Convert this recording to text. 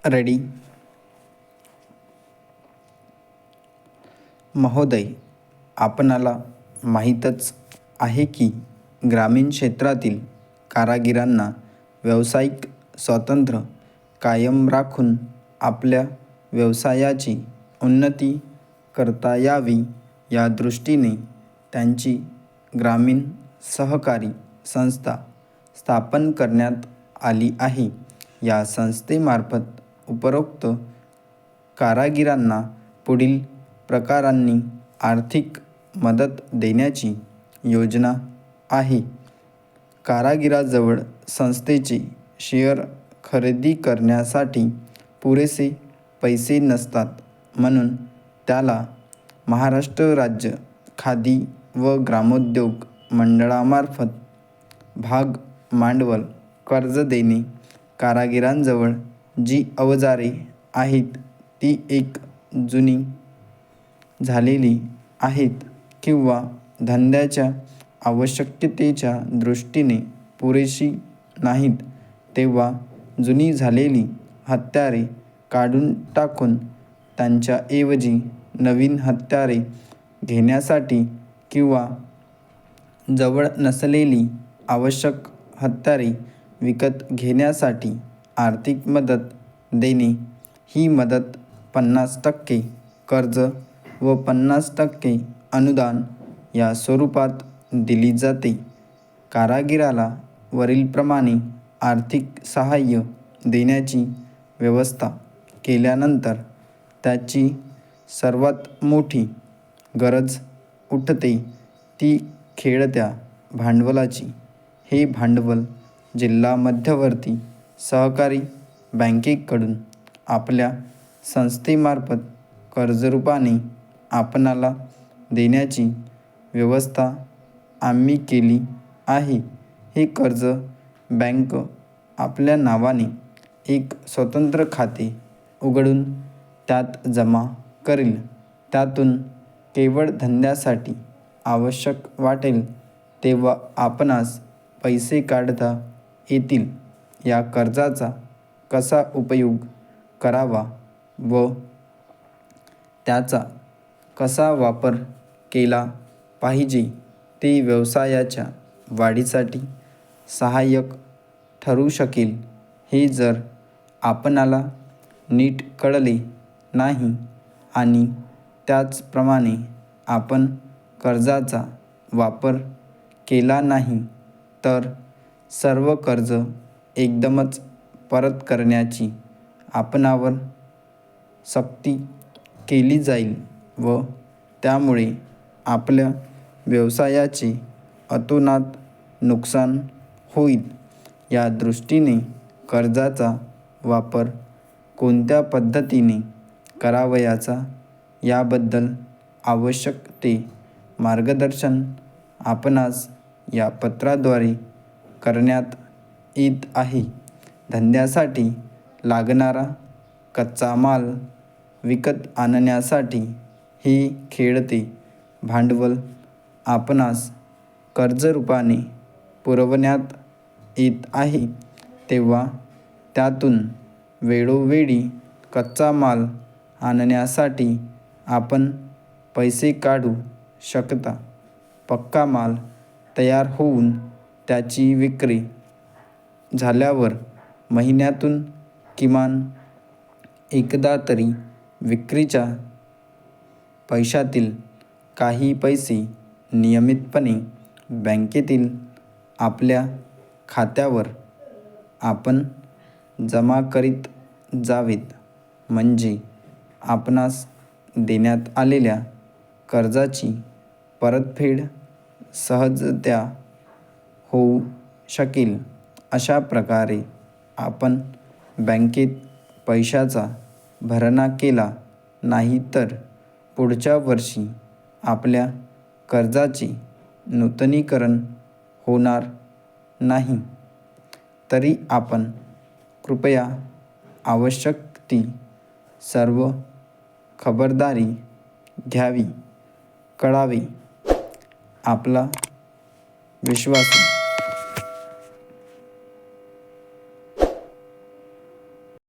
Ready. महोदय, आपणाला माहीतच आहे की ग्रामीण क्षेत्रातील कारागिरांना व्यावसायिक स्वातंत्र्य कायम राखून आपल्या व्यवसायाची उन्नती करता यावी या दृष्टीने त्यांची ग्रामीण सहकारी संस्था स्थापन करण्यात आली आहे. या संस्थेमार्फत उपरोक्त कारागिरांना पुढील प्रकारांनी आर्थिक मदत देण्याची योजना आहे. कारागिराजवळ संस्थेचे शेअर खरेदी करण्यासाठी पुरेसे पैसे नसतात, म्हणून त्याला महाराष्ट्र राज्य खादी व ग्रामोद्योग मंडळामार्फत भाग भांडवल कर्ज देणे. कारागिरांजवळ जी अवजारे आहेत ती एक जुनी झालेली आहेत किंवा धंद्याच्या आवश्यकतेच्या दृष्टीने पुरेशी नाहीत, तेव्हा जुनी झालेली हत्यारे काढून टाकून त्यांच्याऐवजी नवीन हत्यारे घेण्यासाठी किंवा जवळ नसलेली आवश्यक हत्यारे विकत घेण्यासाठी आर्थिक मदत देणे. ही मदत 50% कर्ज व 50% अनुदान या स्वरूपात दिली जाते. कारागिराला वरीलप्रमाणे आर्थिक सहाय्य देण्याची व्यवस्था केल्यानंतर त्याची सर्वात मोठी गरज उठते ती खेळत्या भांडवलाची. हे भांडवल जिल्हा मध्यवर्ती सहकारी बँकेकडून आपल्या संस्थेमार्फत कर्जरूपाने आपणाला देण्याची व्यवस्था आम्ही केली आहे. हे कर्ज बँक आपल्या नावाने एक स्वतंत्र खाते उघडून त्यात जमा करेल. त्यातून केवळ धंद्यासाठी आवश्यक वाटेल तेव्हा आपणास पैसे काढता येतील. या कर्जाचा कसा उपयोग करावा व त्याचा कसा वापर केला पाहिजे ते व्यवसायाच्या वाढीसाठी सहाय्यक ठरू शकेल. हे जर आपणाला नीट कळले नाही आणि त्याचप्रमाणे आपण कर्जाचा वापर केला नाही तर सर्व कर्ज एकदमच परत करण्याची आपणावर सक्ती केली जाईल व त्यामुळे आपल्या व्यवसायाचे अतोनात नुकसान होईल. या दृष्टीने कर्जाचा वापर कोणत्या पद्धतीने करावयाचा याबद्दल आवश्यक ते मार्गदर्शन आपणास या पत्राद्वारे करण्यात येत आहे. धंद्यासाठी लागणारा कच्चा माल विकत आणण्यासाठी हे खेळते भांडवल आपणास कर्जरूपाने पुरवण्यात येत आहे, तेव्हा त्यातून वेळोवेळी कच्चा माल आणण्यासाठी आपण पैसे काढू शकता. पक्का माल तयार होऊन त्याची विक्री झाल्यावर महिन्यातून किमान एकदा तरी विक्रीच्या पैशातील काही पैसे नियमितपणे बँकेतील आपल्या खात्यावर आपण जमा करीत जावेत. म्हणजे आपणास देण्यात आलेल्या कर्जाची परतफेड सहजतया होऊ शकेल. अशा प्रकारे आपण बँकेत पैशाचा भरणा केला नाही तर पुढच्या वर्षी आपल्या कर्जाचे नूतनीकरण होणार नाही. तरी आपण कृपया आवश्यक ती सर्व खबरदारी घ्यावी. कळावे. आपला विश्वासू